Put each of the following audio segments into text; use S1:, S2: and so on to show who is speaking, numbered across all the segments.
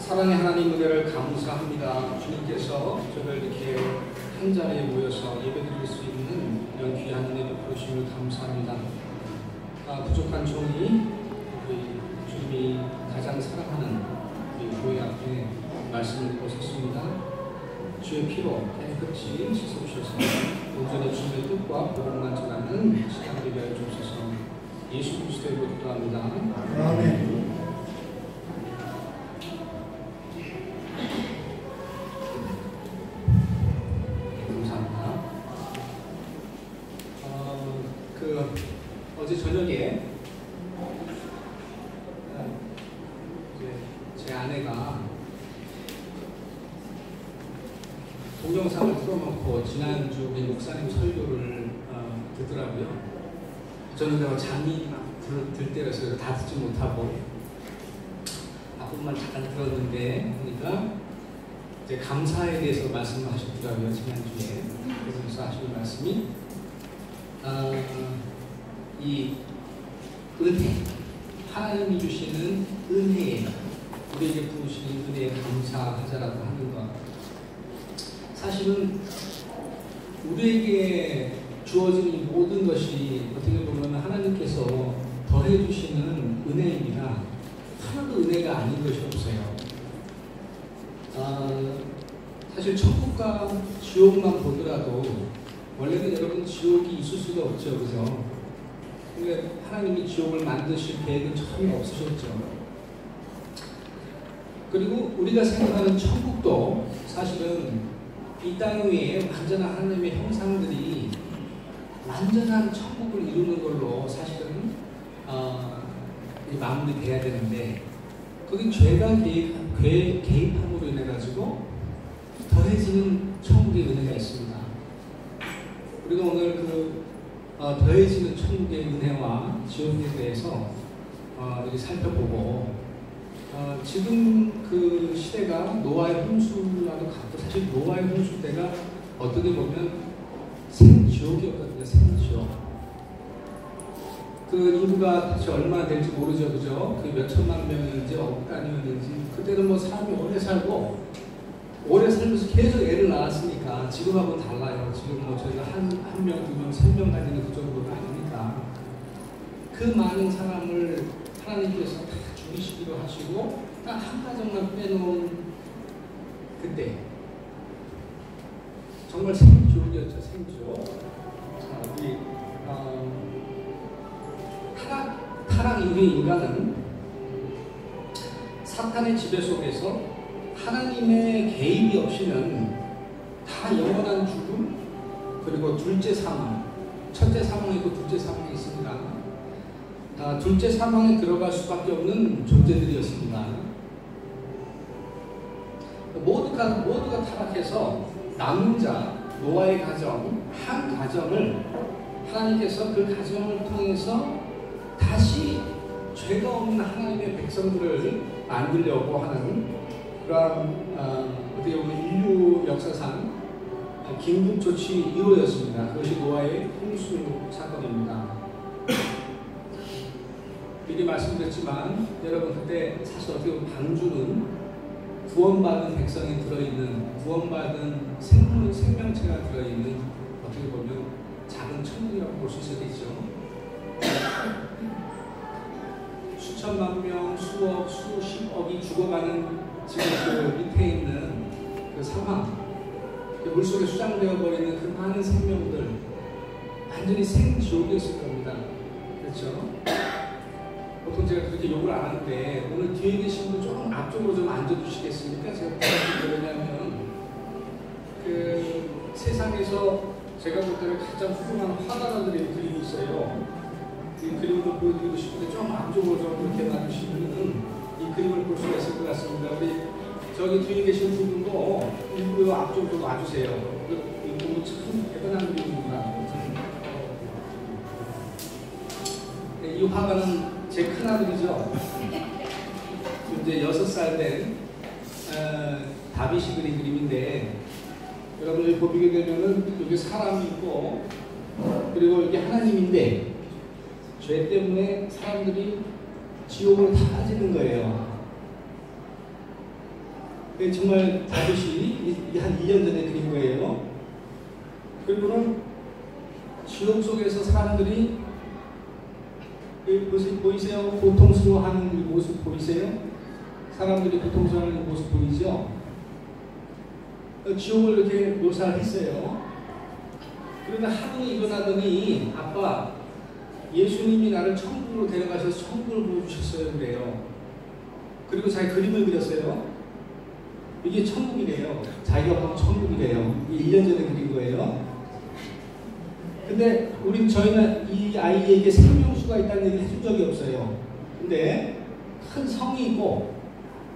S1: 사랑의 하나님 은혜를 감사합니다. 주님께서 저를 이렇게 한 자리에 모여서 예배드릴 수 있는 이런 귀한 은혜 베푸심을 감사합니다. 부족한 종이 우리 주님이 가장 사랑하는 우리 교회 앞에 말씀을 듣고 섰습니다. 주의 피로 깨끗이 씻어주셔서 온전히 주님의 뜻과 복음만 전하는 시간 되게 하여 주옵소서. 예수 그리스도의 이름으로 기도합니다. 아멘. 어제 저녁에 제 아내가 동영상을 틀어놓고 지난주 우리 목사님 설교를 듣더라고요. 저는 내가 잠이 들 때라서 다 듣지 못하고 앞부분만 잠깐 들었는데 보니까 이제 감사에 대해서 말씀을 하셨더라고요. 지난주에. 그래서 하시는 말씀이 이 은혜, 하나님이 주시는 은혜에 우리에게 부으시는 은혜에 감사하자라고 하는 것. 사실은 우리에게 주어진 이 모든 것이 어떻게 보면 하나님께서 더해 주시는 은혜입니다. 하나도 은혜가 아닌 것이 없어요. 사실 천국과 지옥만 보더라도 원래는 여러분 지옥이 있을 수가 없죠, 그죠? 근데 하나님이 지옥을 만드실 계획은 전혀 없으셨죠. 그리고 우리가 생각하는 천국도 사실은 이 땅 위에 완전한 하나님의 형상들이 완전한 천국을 이루는 걸로 사실은 마무리돼야 되는데 거긴 죄가 개입함으로 인해 가지고 더해지는 천국의 은혜가 있습니다. 우리가 오늘 더해지는 천국의 은혜와 지옥에 대해서 이렇게 살펴보고 지금 그 시대가 노아의 홍수와도 같고 사실 노아의 홍수 때가 어떻게 보면 생지옥이었거든요. 생지옥. 그 인구가 다시 얼마나 될지 모르죠. 그죠? 그 몇천만 명이었는지 억 단위였는지 그때는 뭐 사람이 오래 살고 오래 살면서 계속 애를 낳았으니까 지금하고는 달라요. 지금 뭐 저희가 한 명, 두 명, 세 명 가지는 그 정도가 아니니까 그 많은 사람을 하나님께서 다 죽이시기로 하시고 딱 한 가정만 빼놓은 그때 정말 생지옥이었죠. 생지옥. 우리 타락 이후의 인간은 사탄의 지배 속에서 하나님의 개입이 없이는 다 영원한 죽음, 그리고 둘째 사망, 첫째 사망이 있고 둘째 사망이 있습니다. 둘째 사망에 들어갈 수밖에 없는 존재들이었습니다. 모두가 타락해서 남은 자, 노아의 가정, 한 가정을 하나님께서 그 가정을 통해서 다시 죄가 없는 하나님의 백성들을 만들려고 하는 그러한 어떻게 보면 인류 역사상 긴급 조치 1호였습니다. 그것이 노아의 홍수 사건입니다. 미리 말씀드렸지만 여러분 그때 사실 어떻게 보면 방주는 구원받은 백성이 들어있는 구원받은 생명체가 들어있는 어떻게 보면 작은 천국이라고 볼 수 있었겠죠. 수천만 명, 수억, 수십억이 죽어가는 지금 그 밑에 있는 그 상황, 그 물속에 수장되어 버리는 그 많은 생명들 완전히 생지옥이었을 겁니다. 그렇죠? 보통 제가 그렇게 욕을 안 하는데 오늘 뒤에 계신 분 조금 앞쪽으로 좀 앉아주시겠습니까? 제가 왜냐하면 그 세상에서 제가 볼 때는 가장 훌륭한 화가가 그린 그림이 있어요. 이 그림을 보여드리고 싶은데 좀 앞쪽으로 좀 이렇게 놔주시면 이 그림을 볼 수가 있을 것 같습니다. 우리 저기 뒤에 계신 분들도 일부 앞쪽으로 좀 와주세요. 이거 참 대단한 그림입니다. 이 화가는 제 큰아들이죠. 이제 6살 된 다윗이 그린 그림인데 여러분 여기 보게 되면은 여기 사람이 있고 그리고 여기 하나님인데 죄 때문에 사람들이 지옥을 다 빠지는 거예요. 정말 다윗이 한 2년 전에 그린 거예요. 그리고는 지옥 속에서 사람들이 보이세요? 고통스러워하는 이 모습 보이세요? 사람들이 고통스러워하는 이 모습 보이죠? 지옥을 이렇게 묘사를 했어요. 그런데 하루 일어나더니 아빠, 예수님이 나를 천국으로 데려가셔서 천국을 보여주셨어요. 그래요. 그리고 자기 그림을 그렸어요. 이게 천국이래요. 자기가 본 천국이래요. 1년 전에 그린 거예요. 근데 저희는 이 아이에게 생명수가 있다는 얘기를 해준 적이 없어요. 근데 큰 성이 있고,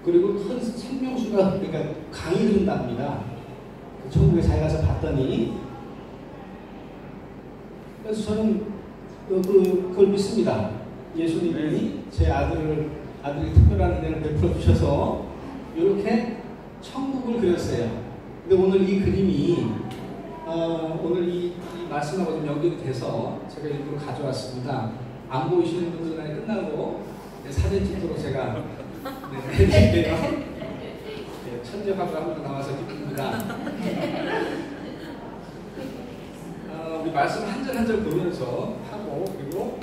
S1: 그리고 큰 생명수가, 그러니까 강이 흐른답니다. 천국에 잘 가서 봤더니. 그래서 저는 그걸 믿습니다. 예수님이 제 아들이 특별한 은혜를 베풀어 주셔서 이렇게 천국을 그렸어요. 근데 오늘 이 그림이 오늘 이 말씀하고 좀 연결이 돼서 제가 일부러 가져왔습니다. 안 보이시는 분들은 끝나고 사진 찍도록 제가 해드릴게요. 네, 천재화가 한 분 나와서 기쁩니다. 우리 말씀 한 절 한 절 보면서 하고, 그리고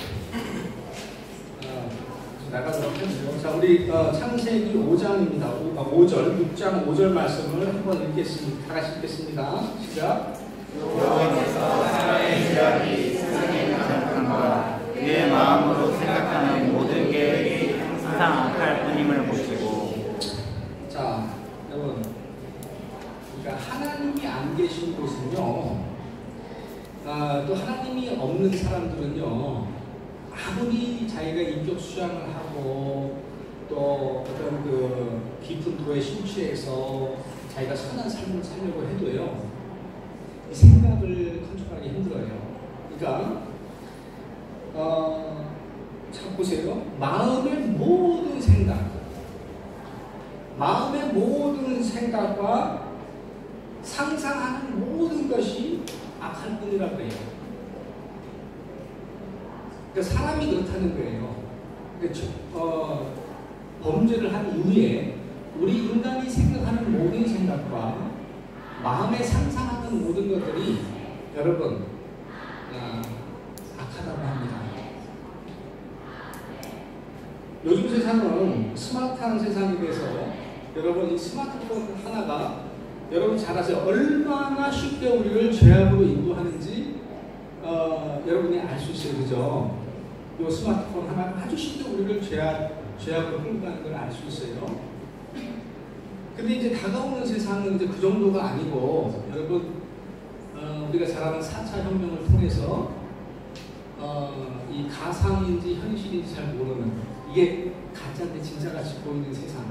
S1: 나가도록 하죠. 자, 우리 창세기 5장입니다. 5절, 6장 5절 말씀을 한번 읽겠습니다. 다 같이 읽겠습니다. 시작.
S2: 여호와께서 사람의 지략이 세상에 가득한 바 그의 마음으로 생각하는 모든 계획이 항상 악할 뿐임을 보시고.
S1: 자, 여러분, 그러니까 하나님이 안 계신 곳은요, 또 하나님이 없는 사람들은요, 아무리 자기가 인격 수양을 하고 또 어떤 그 깊은 도에 심취해서 자기가 선한 삶을 살려고 해도요, 이 생각을 컨트롤하기 힘들어요. 그러니까 자 보세요. 마음의 모든 생각과 상상하는 모든 것이 악할 뿐이라고 해요. 그러니까 사람이 그렇다는 거예요. 그러니까 범죄를 한 이후에 우리 인간이 생각하는 모든 생각과 마음에 상상하는 모든 것들이 여러분 악하다고 합니다. 요즘 세상은 스마트한 세상이 돼서 여러분 이 스마트폰 하나가 여러분 잘 아세요. 얼마나 쉽게 우리를 죄악으로 인도하는지 여러분이 알 수 있어요. 그죠? 이 스마트폰 하나 아주 쉽게 우리를 죄악으로 끌고 가는 걸 알 수 있어요. 근데 이제 다가오는 세상은 이제 그 정도가 아니고, 여러분, 우리가 잘 아는 4차 혁명을 통해서, 이 가상인지 현실인지 잘 모르는, 이게 가짜인데 진짜같이 보이는 세상.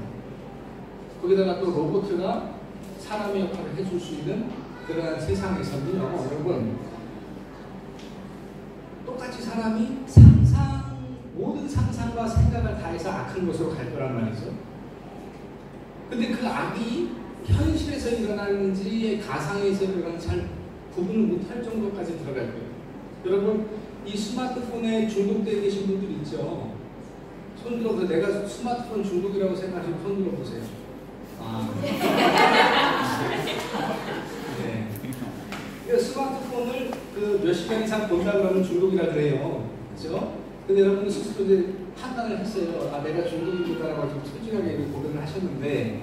S1: 거기다가 또 로봇가 사람의 역할을 해줄 수 있는 그러한 세상에서는요, 여러분, 똑같이 사람이 모든 상상과 생각을 다해서 악한 곳으로 갈 거란 말이죠. 근데 그 악이 현실에서 일어나는지 가상에서 일어나는지 잘 구분을 못할 정도까지 들어갈 거예요. 여러분, 이 스마트폰에 중독되어 계신 분들 있죠? 손 들어보세요. 내가 스마트폰 중독이라고 생각하시면 손 들어보세요. 네. 그러니까 스마트폰을 몇 시간 이상 본다 그러면 중독이라 그래요. 그렇죠? 근데 여러분이 스스로 이제 판단을 했어요. 내가 중독이다라고 좀 솔직하게 고백을 하셨는데,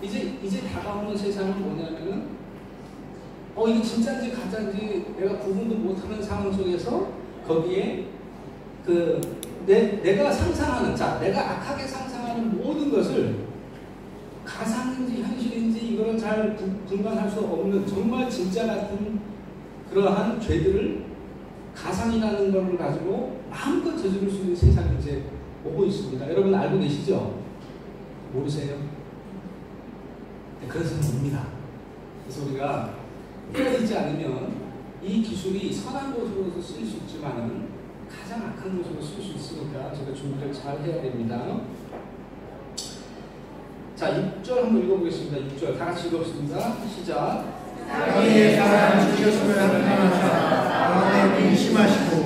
S1: 이제 다가오는 세상은 뭐냐면은, 이게 진짜인지 가짜인지 내가 구분도 못하는 상황 속에서 거기에 내가 상상하는, 내가 악하게 상상하는 모든 것을 가상인지 현실인지 이거를 잘 분간할 수 없는 정말 진짜 같은 그러한 죄들을 가상이라는 걸 가지고 마음껏 저지를 수 있는 세상이 이제 오고 있습니다. 여러분 알고 계시죠? 모르세요? 네, 그래서 봅니다. 그래서 우리가 깨어있지 않으면 이 기술이 선한 곳으로도 쓸 수 있지만은 가장 악한 곳으로 쓸 수 있으니까 제가 준비를 잘 해야 됩니다. 자, 6절 한번 읽어보겠습니다. 6절 다 같이 읽어보겠습니다. 시작.
S3: 너희의 사랑 주셨으면 하나님께서 마음에 근심하시고.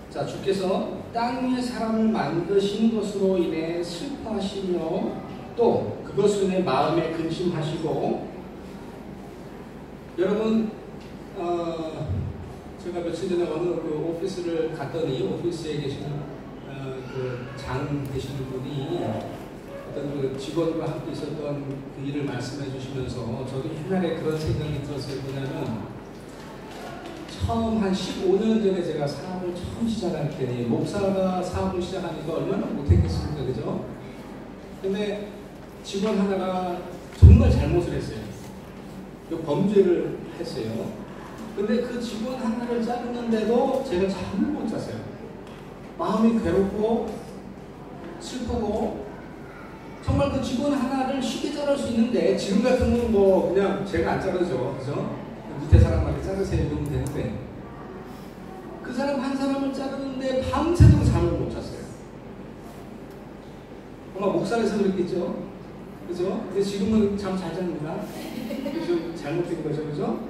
S1: 자, 주께서 땅 위에 사람을 만드신 것으로 인해 슬퍼하시며 또 그것으로 인해 마음에 근심하시고 여러분 제가 며칠 전에 어느 그 오피스를 갔더니 오피스에 계시는 그 장 되시는 분이 어떤 그 직원과 함께 있었던 그 일을 말씀해 주시면서 저도 옛날에 그런 생각이 들었어요. 뭐냐면 처음 한 15년 전에 제가 사업을 처음 시작할 때니 목사가 사업을 시작하니까 얼마나 못했겠습니까, 그죠? 근데 직원 하나가 정말 잘못을 했어요. 범죄를 했어요. 근데 그 직원 하나를 자르는데도 제가 잠을 못 잤어요. 마음이 괴롭고 슬프고 정말 그 직원 하나를 쉽게 자를 수 있는데 지금 같으면 뭐 그냥 제가 안 자르죠, 그죠? 밑에 사람한테 자르세요 이러면 되는데 그 사람 한 사람을 자르는데 밤새도록 잠을 못 잤어요. 아마 목사에서 그랬겠죠, 그죠? 근데 지금은 잠 잘 잡니다. 좀 잘못된 거죠, 그죠?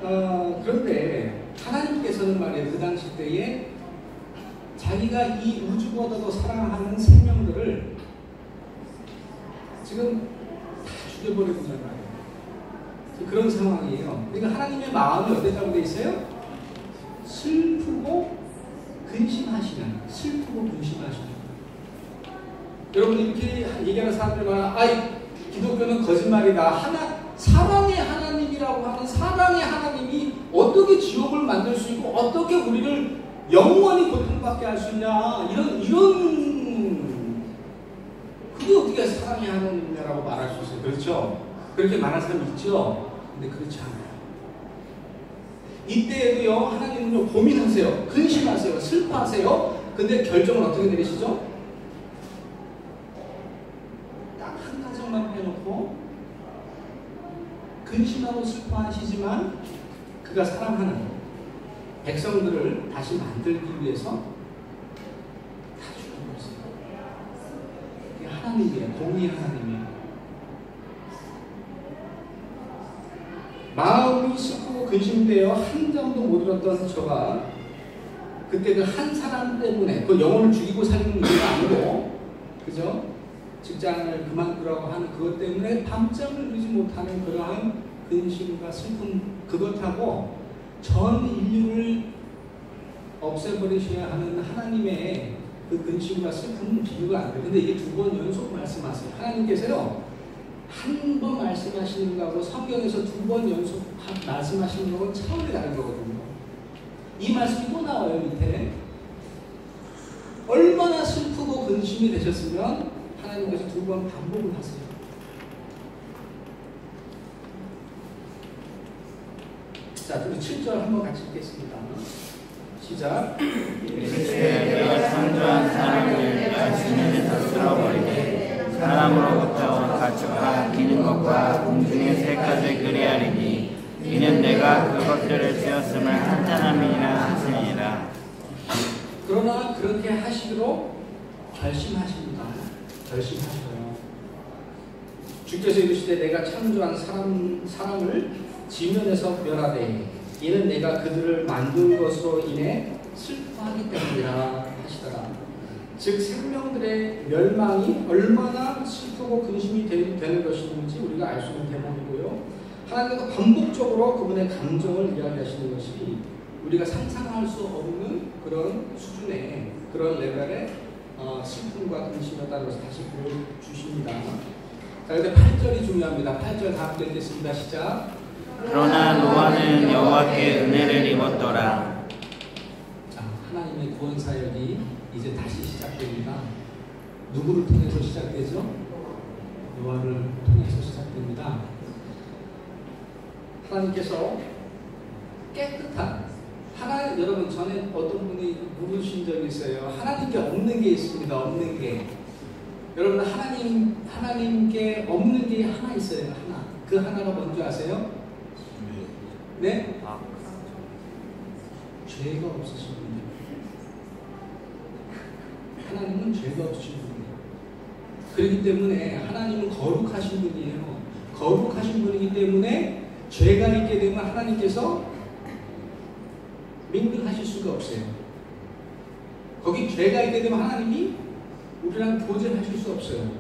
S1: 그런데 하나님께서는 말이에요, 그 당시 때에 자기가 이 우주보다도 사랑하는 생명들을 지금 다 죽여버리고 있는 말이에요. 그런 상황이에요. 그러니까 하나님의 마음이 어땠다고 되어 있어요? 슬프고 근심하시는, 슬프고 근심하시는. 여러분 이렇게 얘기하는 사람들 많아. 아이 기독교는 거짓말이다. 사랑의 하나님이라고 하는 사랑의 하나님이 어떻게 지옥을 만들 수 있고 어떻게 우리를 영원히 고통받게 할 수 있냐, 이런 그게 어떻게 사랑의 하나님이라고 말할 수 있어요? 그렇죠? 그렇게 말하는 사람이 있죠. 근데 그렇지 않아요. 이때에도요 하나님은요 고민하세요, 근심하세요, 슬퍼하세요. 근데 결정을 어떻게 내리시죠? 딱 한 가정만 빼놓고 근심하고 슬퍼하시지만 그가 사랑하는 백성들을 다시 만들기 위해서 다 죽어버렸어요. 이게 하나님이에요. 공의 하나님이에요. 마음이 슬프고 근심되어 한 점도 못 잃었던 저가 그때 그 한 사람 때문에 그 영혼을 죽이고 살리는 문제가 아니고, 그죠? 직장을 그만두라고 하는 그것 때문에 밤잠을 이루지 못하는 그러한 근심과 슬픔, 그것하고 전 인류를 없애버리셔야 하는 하나님의 그 근심과 슬픔은 비교가 안 돼요. 근데 이게 두 번 연속 말씀하세요. 하나님께서요 한 번 말씀하시는 거하고 성경에서 두 번 연속 말씀하시는 거하고 차원이 다른 거거든요. 이 말씀이 또 나와요. 밑에 얼마나 슬프고 근심이 되셨으면 하나님께서 두 번 반복을 하세요. 자, 우리 7절 한번 같이 읽겠습니다. 시작.
S2: 내가 창조한 사람을 자신에서 쓸어버리되 사람으로부터 가축과 기는 것과 공중의 새까지 그리하리니 이는 내가 그것들을 지었음을 한탄함이니라 하시니라.
S1: 그러나 그렇게 하시기로 결심하십니다. 결심하셔요. 주께서 이르시되 내가 창조한 사람을 지면에서 멸하되 이는 내가 그들을 만든 것으로 인해 슬퍼하기 때문이라 하시더라. 즉 생명들의 멸망이 얼마나 슬프고 근심이 되는 것인지 우리가 알 수 있는 대목이고요. 하나님께서 반복적으로 그분의 감정을 이야기하시는 것이 우리가 상상할 수 없는 그런 수준의 그런 레벨의 슬픔과 근심이었다는 것을 다시 보여주십니다. 자, 근데 8절이 중요합니다. 8절 다 함께 읽겠습니다. 시작.
S2: 그러나 노아는 여호와께 은혜를 입었더라.
S1: 자, 하나님의 구원 사역이 이제 다시 시작됩니다. 누구를 통해서 시작되죠? 노아를 통해서 시작됩니다. 하나님께서 깨끗한 여러분 전에 어떤 분이 물으신 적이 있어요. 하나님께 없는 게 있습니다. 없는 게. 여러분 하나님께 없는 게 하나 있어요. 하나. 그 하나가 뭔지 아세요? 네? 죄가 없으신 분이에요. 하나님은 죄가 없으신 분이에요. 그렇기 때문에 하나님은 거룩하신 분이에요. 거룩하신 분이기 때문에 죄가 있게 되면 하나님께서 민들하실 수가 없어요. 거기 죄가 있게 되면 하나님이 우리랑 교제하실 수 없어요.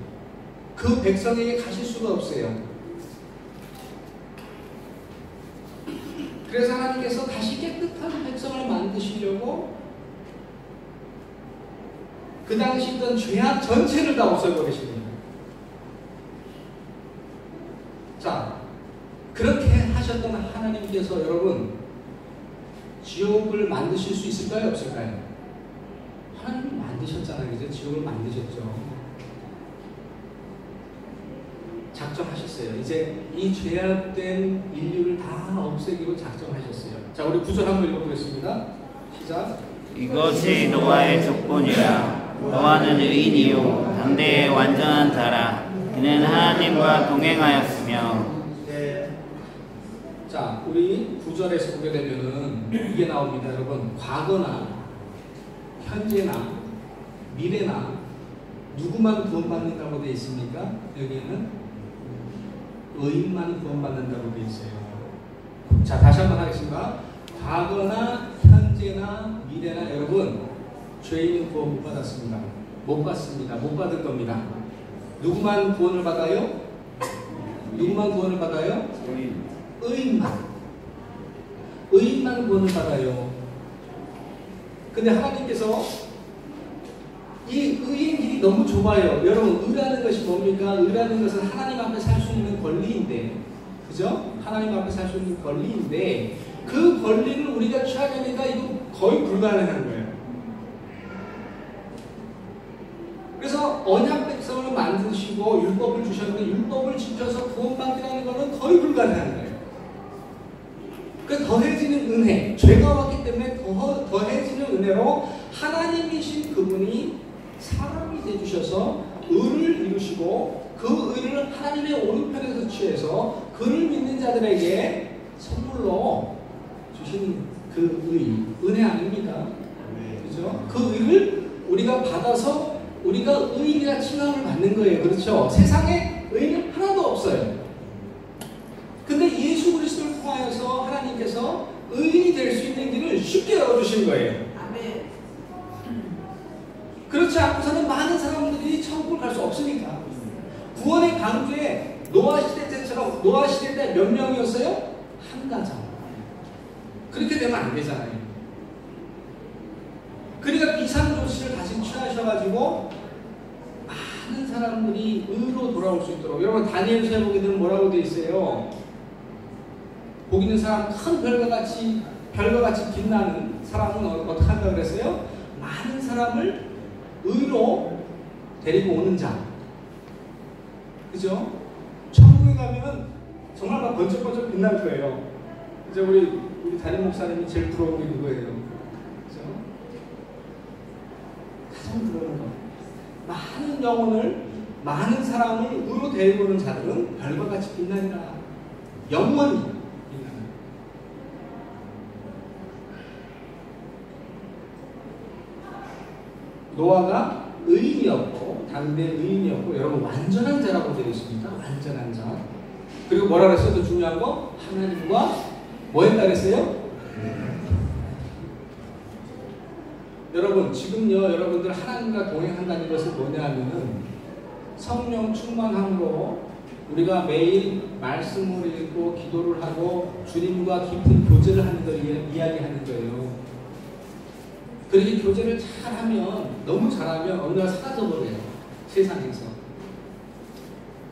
S1: 그 백성에게 가실 수가 없어요. 그래서 하나님께서 다시 깨끗한 백성을 만드시려고 그 당시 있던 죄악 전체를 다 없애버리십니다. 자, 그렇게 하셨던 하나님께서 여러분 지옥을 만드실 수 있을까요? 없을까요? 하나님이 만드셨잖아요. 그죠? 지옥을 만드셨죠. 작정하셨어요. 이제 이 죄악된 인류를 다 없애기로 작정하셨어요. 자, 우리 9절 한번 읽어보겠습니다. 시작.
S2: 이것이 노아의 조건이라. 노아는 의인이요 당대의 완전한 자라. 그는 하나님과 동행하였으며.
S1: 자, 우리 9절에서 보게 되면은 이게 나옵니다. 여러분, 과거나 현재나 미래나 누구만 구원받는다고 되어 있습니까? 여기에는 의인만 구원받는다고 되어 있어요. 자, 다시 한번 하겠습니다. 과거나 현재나 미래나 여러분 죄인은 구원 못 받았습니다. 못 받습니다. 못 받을 겁니다. 누구만 구원을 받아요? 누구만 구원을 받아요? 의인만 구원을 받아요. 근데 하나님께서 이 의인 길이 너무 좁아요. 여러분, 의라는 것이 뭡니까? 의라는 것은 하나님 앞에 살 수 있는 권리인데, 그죠? 하나님 앞에 살 수 있는 권리인데, 그 권리를 우리가 취하려니까 이거 거의 불가능한 거예요. 그래서 언약 백성을 만드시고 율법을 주셨는데 율법을 지켜서 구원받기라는 것은 거의 불가능한 거예요. 그 더해지는 은혜, 죄가 왔기 때문에 더해지는 은혜로 하나님이신 그분이 사람이 되주셔서 의를 이루시고 그 의를 하나님의 오른편에서 취해서 그를 믿는 자들에게 선물로 주신 그 은혜 아닙니까? 그죠? 그 의를 우리가 받아서 우리가 의인이라 칭함을 받는 거예요. 그렇죠? 세상에 의인은 하나도 없어요. 근데 예수 그리스도를 통하여서 하나님께서 의인이 될 수 있는 길을 쉽게 열어주신 거예요. 아멘. 그렇지 않고서는 많은 사람들이 천국을 갈 수 없으니까. 구원의 방주에 노아 시대 때처럼 노아 시대 때 몇 명이었어요? 한 가정. 그렇게 되면 안 되잖아요. 그러니까 비상조치를 다시 취하셔가지고 많은 사람들이 의로 돌아올 수 있도록. 여러분 다니엘서에 보게 되면 뭐라고 되어 있어요? 복 있는 사람, 큰 별과 같이 빛나는 사람은 어떻게 한다고 그랬어요? 많은 사람을 의로 데리고 오는 자. 그죠? 천국에 가면 정말 막 번쩍번쩍 빛날 거예요. 이제 우리 담임 목사님이 제일 부러운 게 그거예요. 그죠? 가장 부러운 거. 많은 영혼을, 많은 사람을 의로 데리고 오는 자들은 별과 같이 빛나리라. 영원히. 노아가 의인이었고 당대 의인이었고 여러분 완전한 자라고 되어 있습니다. 완전한 자. 그리고 뭐라 그랬어요? 더 중요한 거 하나님과 뭐 했다 그랬어요? 여러분 지금요 여러분들 하나님과 동행한다는 것은 뭐냐 하면은 성령 충만함으로 우리가 매일 말씀을 읽고 기도를 하고 주님과 깊은 교제를 하는 걸 이야기하는 거예요. 그렇게 교제를 잘하면 너무 잘하면 어느 날 사라져버려요. 세상에서.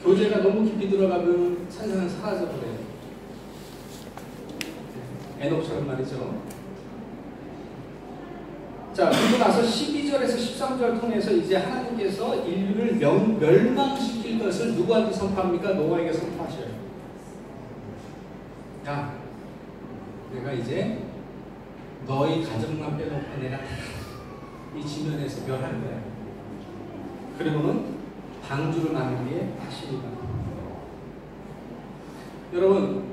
S1: 교제가 너무 깊이 들어가면 세상은 사라져버려요. 에녹처럼 말이죠. 자, 그리고 나서 12절에서 13절 통해서 이제 하나님께서 인류를 멸망시킬 것을 누구한테 선포합니까? 노아에게 선포하셔요. 야, 내가 이제 너희 가정만 빼놓고 내가 다 이 지면에서 멸할 거야. 그리고는 방주를 만든 게 다시니까. 여러분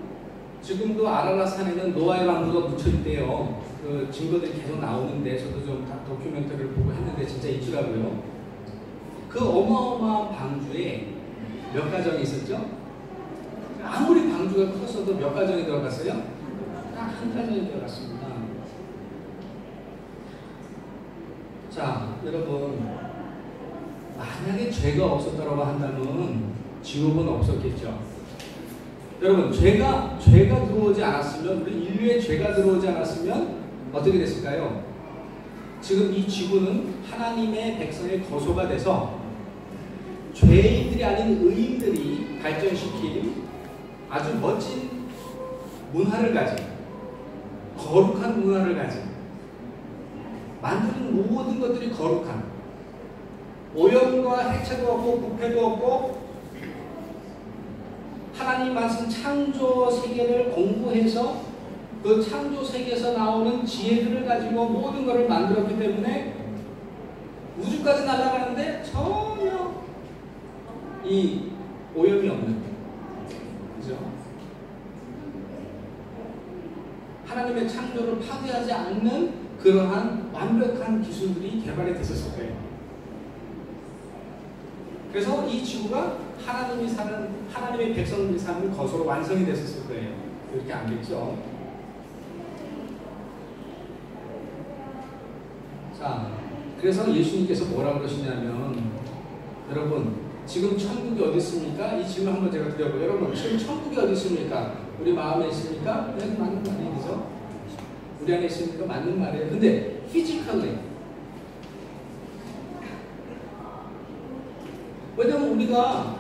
S1: 지금도 아라라 산에는 노아의 방주가 묻혀있대요. 그 증거들이 계속 나오는데 저도 좀 다큐멘터리를 보고 했는데 진짜 있더라고요. 그 어마어마한 방주에 몇 가정이 있었죠? 아무리 방주가 컸어도 몇 가정이 들어갔어요? 딱 한 가정이 들어갔습니다. 자, 여러분, 만약에 죄가 없었다고 한다면 지옥은 없었겠죠. 여러분, 죄가 들어오지 않았으면, 우리 인류의 죄가 들어오지 않았으면 어떻게 됐을까요? 지금 이 지구는 하나님의 백성의 거소가 돼서 죄인들이 아닌 의인들이 발전시킨 아주 멋진 문화를 가진, 거룩한 문화를 가진, 만드는 모든 것들이 거룩한, 오염과 해체도 없고 부패도 없고, 하나님 말씀 창조 세계를 공부해서 그 창조 세계에서 나오는 지혜들을 가지고 모든 것을 만들었기 때문에 우주까지 날아가는데 전혀 이 오염이 없는, 그죠? 하나님의 창조를 파괴하지 않는 그러한 완벽한 기술들이 개발이 됐었을 거예요. 그래서 이 지구가 하나님의 백성들이 사는 것으로 완성이 됐었을 거예요. 이렇게 안겠죠? 자, 그래서 예수님께서 뭐라고 그러시냐면, 여러분, 지금 천국이 어디 있습니까? 이 질문 한번 제가 드려보고, 여러분, 지금 천국이 어디 있습니까? 우리 마음에 있습니까? 네, 맞는 말이에요. 그죠? 우리 안에 있습니까? 맞는 말이에요. 근데, physically. 왜냐면 우리가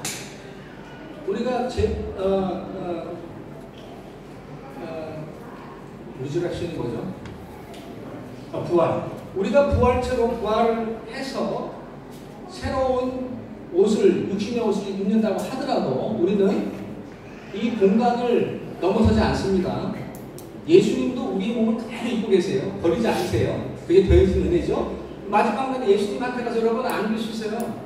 S1: 리저렉션이 뭐죠? 부활. 우리가 부활체로 부활을 해서 새로운 옷을, 육신의 옷을 입는다고 하더라도 우리는 이 공간을 넘어서지 않습니다. 예수님도 우리 몸을 그대로 입고 계세요. 버리지 않으세요. 그게 더해진 은혜죠. 마지막 날에 예수님한테 가서 여러분 안길 수 있어요.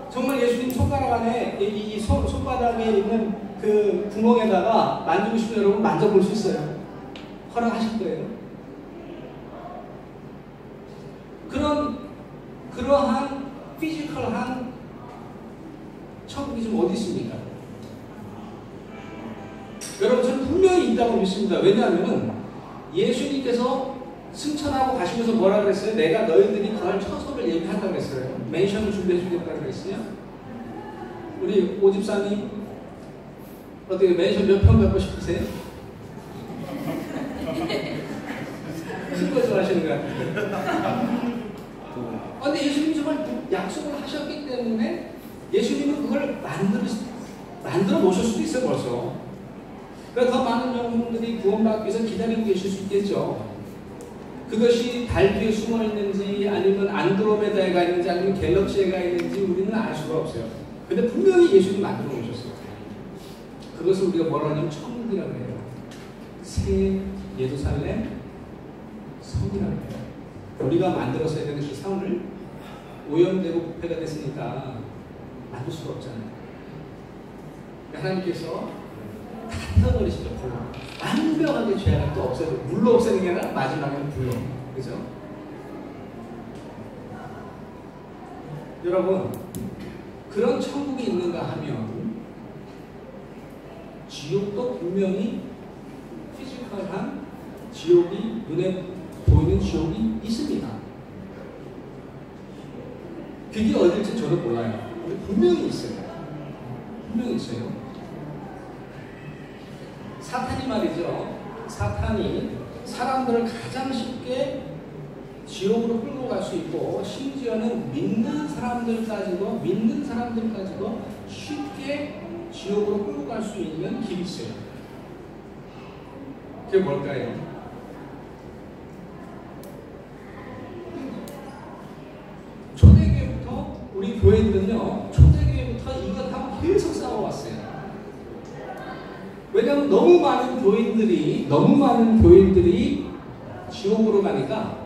S1: 정말 예수님 손가락 안에 이 손바닥에 있는 그 구멍에다가 만지고 싶으면 여러분 만져볼 수 있어요. 허락하실 거예요. 그러한 피지컬한 천국이 좀 어디 있습니까? 여러분, 저는 분명히 있다고 믿습니다. 왜냐하면 예수님께서 승천하고 가시면서 뭐라 그랬어요? 내가 너희들이 거할 처소를 예비한다고 그랬어요. 맨션을 준비해 주겠다고 그랬어요. 우리 오집사님 어떻게 맨션 몇 평 갖고 싶으세요? 큰 거 좋아하시는 것 같은데. 근데 예수님이 정말 약속을 하셨기 때문에 예수님은 그걸 만들어 놓으실 수도 있어요, 벌써. 그러니까 더 많은 영혼들이 구원받기 위해서 기다리고 계실 수 있겠죠. 그것이 달 뒤에 숨어 있는지 아니면 안드로메다에 가 있는지 아니면 갤럭시에 가 있는지 우리는 알 수가 없어요. 근데 분명히 예수님이 만들어 놓으셨어요. 그것을 우리가 뭐라 하냐면 천국이라고 해요. 새 예루살렘 성이라고 해요. 우리가 만들었어야 되는 그 성을 오염되고 부패가 됐으니까 만들 수가 없잖아요. 하나님께서 다 태워버리시죠. 불로. 완벽하게 죄악을 또 없애고 물로 없애는 게 아니라 마지막에는 불로. 그죠? 여러분, 그런 천국이 있는가 하면 지옥도 분명히 피지컬한 지옥이, 눈에 보이는 지옥이 있습니다. 그게 어딜지 저는 몰라요. 근데 분명히 있어요. 분명히 있어요. 사탄이 말이죠. 사탄이 사람들을 가장 쉽게 지옥으로 끌고 갈 수 있고, 심지어는 믿는 사람들까지도 쉽게 지옥으로 끌고 갈 수 있는 길이 있어요. 그게 뭘까요? 초대교회부터, 우리 교회들은요, 초대교회부터 이것하고 계속 싸워왔어요. 왜냐하면 너무 많은 교인들이 지옥으로 가니까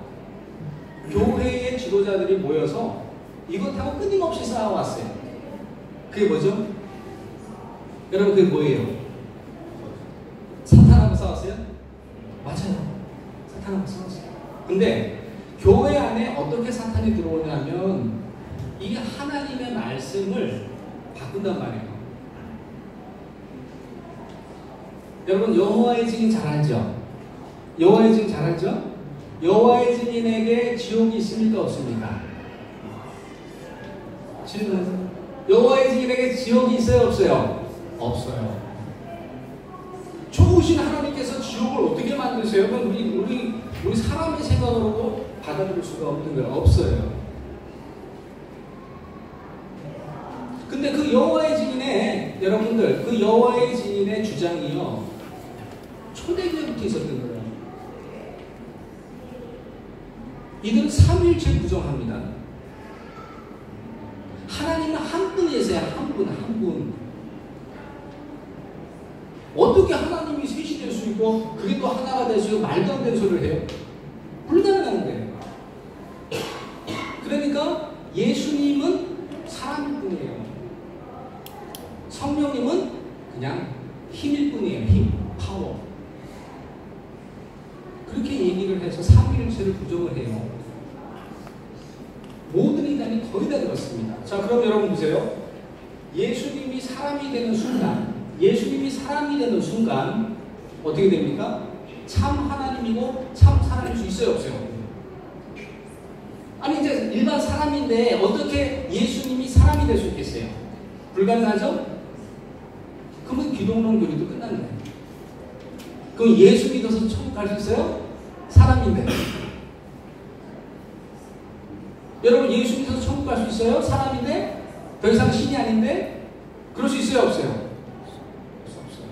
S1: 교회의 지도자들이 모여서 이것하고 끊임없이 싸워왔어요. 그게 뭐죠? 여러분, 그게 뭐예요? 사탄하고 싸웠어요? 맞아요. 사탄하고 싸웠어요. 근데 교회 안에 어떻게 사탄이 들어오냐면 이 하나님의 말씀을 바꾼단 말이에요. 여러분, 여호와의 증인 잘 알죠? 여호와의 증인 잘 알죠? 여호와의 증인에게 지옥이 있습니까? 없습니까? 질문. 여호와의 증인에게 지옥이 있어요? 없어요? 없어요. 좋으신 하나님께서 지옥을 어떻게 만드세요? 그건 우리 사람의 생각으로 받아들일 수가 없는 거예요. 없어요. 근데 그 여호와의 증인의 여러분들, 그 여호와의 증인의 주장이요, 초대교회부터 있었던 거예요. 이들은 삼위일체 부정합니다. 하나님은 한 분이세요. 한 분. 어떻게 하나님이 셋이 될 수 있고 그게 또 하나가 될 수 있고 말도 안 되는 소리를 해요? 불가능한 거예요. 그러니까 예수님은 사람일 뿐이에요. 성령님은 그냥 힘일 뿐이에요. 힘, 파워. 그렇게 얘기를 해서 삼위일체를 부정을 해요. 모든 이단이 거의 다 들었습니다. 자, 그럼 여러분 보세요. 예수님이 사람이 되는 순간 어떻게 됩니까? 참 하나님이고 참 사람일 수 있어요? 없어요? 아니 이제 일반 사람인데 어떻게 예수님이 사람이 될 수 있겠어요? 불가능하죠? 그러면 기독론 교리도 끝나는 거예요. 그럼 예수 믿어서 천국 갈 수 있어요? 사람인데. 여러분 예수 믿어서 천국 갈 수 있어요? 사람인데? 더 이상 신이 아닌데? 그럴 수 있어요? 없어요? 없어요.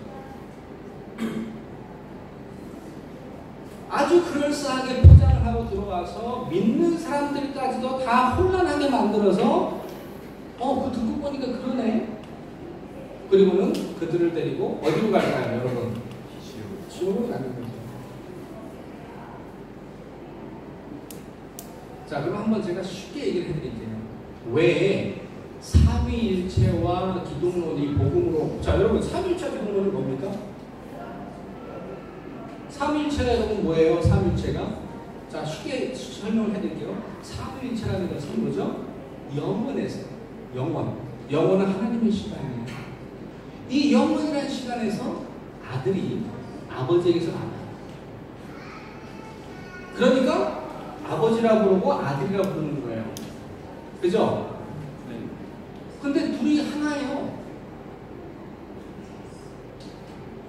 S1: 아주 그럴싸하게 포장을 하고 들어가서 믿는 사람들까지도 다 혼란하게 만들어서 그거 듣고 보니까 그러네. 그리고는 그들을 데리고 어디로 갈까요, 여러분? 지옥으로 가는 거죠. 자, 그럼 한번 제가 쉽게 얘기를 해드릴게요. 왜 삼위일체와 기독론이 복음으로, 자 여러분 삼위일체 기독론은 뭡니까? 삼위일체가 여러분 뭐예요? 삼위일체가? 자, 쉽게 설명을 해드릴게요. 삼위일체라는 것은 뭐죠? 영원에서, 영원은 하나님의 시간이에요. 이 영원이라는 시간에서 아들이 아버지에게서 나와요. 그러니까 아버지라고 부르고 아들이라고 부르는 거예요. 그죠? 근데 둘이 하나예요.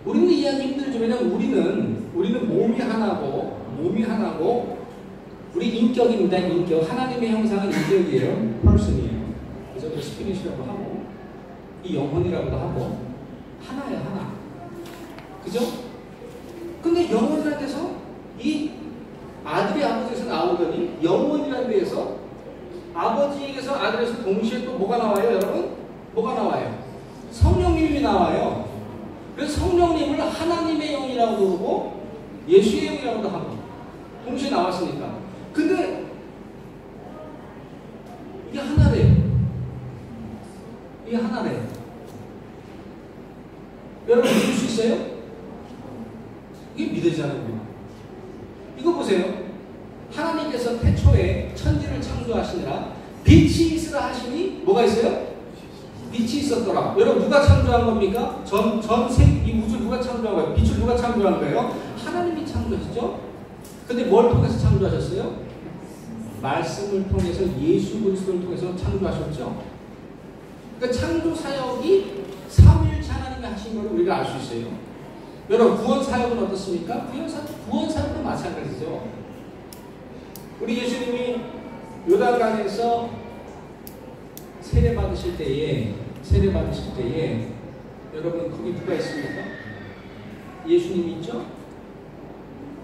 S1: 우리는 이해하기 힘들죠. 왜냐면 우리는 몸이 하나고 우리 인격입니다. 인격. 하나님의 형상은 인격이에요. person이에요. 그래서 스피릿이라고 하고 이 영혼이라고도 하고 하나예요. 하나. 그죠? 근데 영혼이라는 데서 이 아들이 아버지에서 나오더니 영혼이라는 데에서 아버지에게서 아들에서 동시에 또 뭐가 나와요, 여러분? 뭐가 나와요? 성령님이 나와요. 그래서 성령님을 하나님의 영이라고 부르고 예수의 영이라고도 하고 동시에 나왔으니까. 근데 이게 하나래요. 이게 하나래요. 여러분 믿을 수 있어요? 이게 믿어지잖아요. 이거 보세요. 하나님께서 태초에 천지를 창조하시느라 빛이 있으라 하시니 뭐가 있어요? 빛이 있었더라. 여러분 누가 창조한 겁니까? 이 우주 누가 창조한 거예요? 빛을 누가 창조한 거예요? 하나님이 창조하시죠? 근데 뭘 통해서 창조하셨어요? 말씀을 통해서 예수 그리스도를 통해서 창조하셨죠? 그러니까 창조 사역이 삼위일체 하나님이 하신 걸 우리가 알 수 있어요. 여러분 구원 사역은 어떻습니까? 구원 사역도 마찬가지죠. 우리 예수님이 요단강에서 세례 받으실 때에 여러분 거기 누가 있습니까? 예수님이 있죠?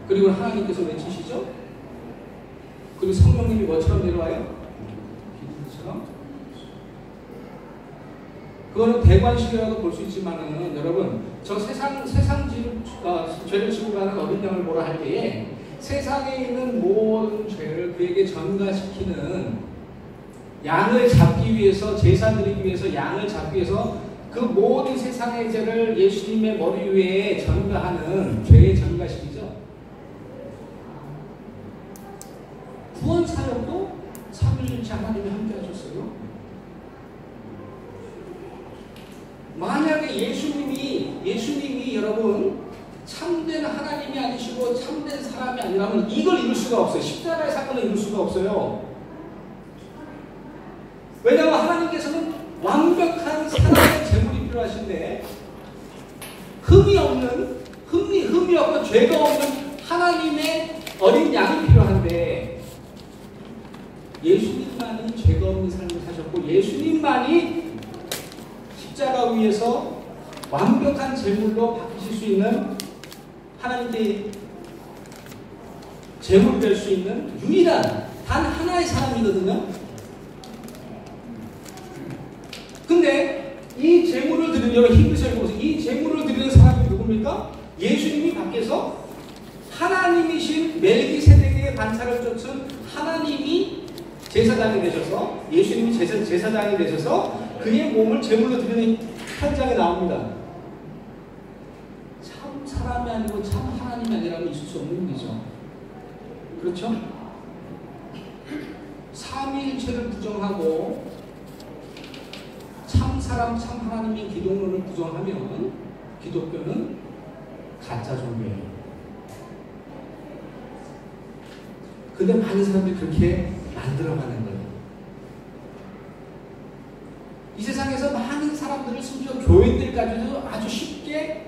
S1: 그리고 하나님께서 외치시죠? 그리고 성령님이 뭐처럼 내려와요? 비둘기처럼. 그거는 대관식이라고 볼 수 있지만은 여러분 저 죄를 지고 가는 어린 양을 보라 할 때에 세상에 있는 모든 죄를 그에게 전가시키는 양을 잡기 위해서, 제사 드리기 위해서 양을 잡기 위해서 그 모든 세상의 죄를 예수님의 머리 위에 전가하는 죄의 전가식이죠. 구원 사역도 삼위일체 하나님이 함께 하셨어요. 만약에 예수님이 여러분 참된 하나님이 아니시고 참된 사람이 아니라면 이걸 이룰 수가 죄가 없는 하나님의 어린 양이 필요한데 예수님만이 죄가 없는 삶을 사셨고 예수님만이 십자가 위에서 완벽한 제물로 바뀌실 수 있는 하나님께 제물이 될 수 있는 유일한 단 하나의 사람이거든요. 근데 이 제물을 드리는, 여러분 히브리서에 보세요. 이 제물을 드리는 사람이 누굽니까? 예수님이 밖에서 하나님이신 멜기세덱의 반차를 쫓은 하나님이 제사장이 되셔서, 예수님이 제사장이 되셔서 그의 몸을 제물로 드리는 현장에 나옵니다. 참 사람이 아니고 참 하나님이 아니라면 있을 수 없는 일이죠. 그렇죠? 삼위일체를 부정하고 참 사람 참 하나님의 기독론을 부정하면 기독교는 가짜 종교예요. 근데 많은 사람들이 그렇게 만들어가는 거예요. 이 세상에서 많은 사람들을 심지어 교인들까지도 아주 쉽게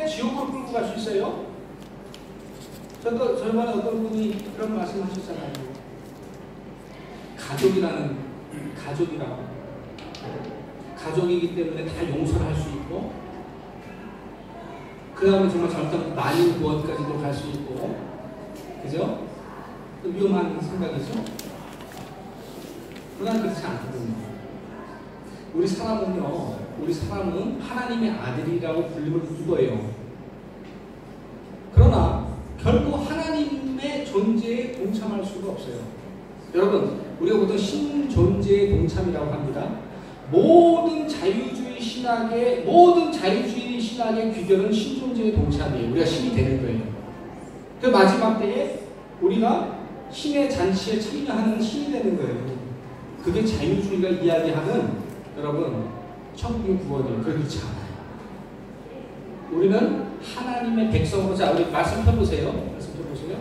S1: 지옥으로 끌고 갈 수 있어요. 저번에 어떤 분이 그런 말씀 하셨잖아요. 가족이기 때문에 다 용서를 할 수 있고, 그 다음에 정말 잘못하면 만인 구원까지도 갈 수 있고, 그죠? 위험한 생각이죠? 그러나 그렇지 않거든요. 우리 사람은 하나님의 아들이라고 불림을 입어요. 그러나 결코 하나님의 존재에 동참할 수가 없어요. 여러분, 우리가 보통 신존재의 동참이라고 합니다. 모든 자유주의 신학의 귀결은 신존재의 동참이에요. 우리가 신이 되는 거예요. 그 마지막 때에 우리가 신의 잔치에 참여하는 신이 되는 거예요. 그게 자유주의가 이야기하는, 여러분, 천국의 구원이에요. 그렇지 않아요. 우리는 하나님의 백성으로. 자, 우리 말씀 펴보세요.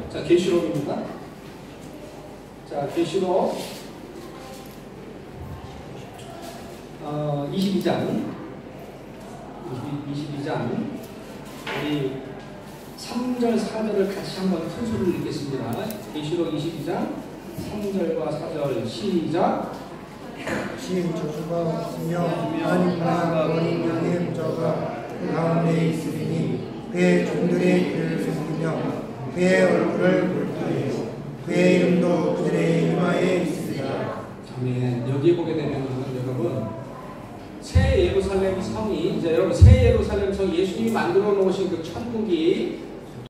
S1: 자, 계시록입니다. 자, 계시록 22장 우리 3절 4절을 같이 한번 큰 소리로 읽겠습니다. 계시록 22장 3절과 4절 시작.
S3: 저주가 없으며 하나님과 어린 양의 무저가 그 가운데 있으리니 그의 종들의 귀를 숨기며 그의 얼굴을 볼 터이요 그의 이름도 그들의 이마에 있으리라.
S1: 아멘. 여기 보게 되면 여러분, 새 예루살렘 성이, 이제 여러분 새 예루살렘 성, 예수님이 만들어 놓으신 그 천국이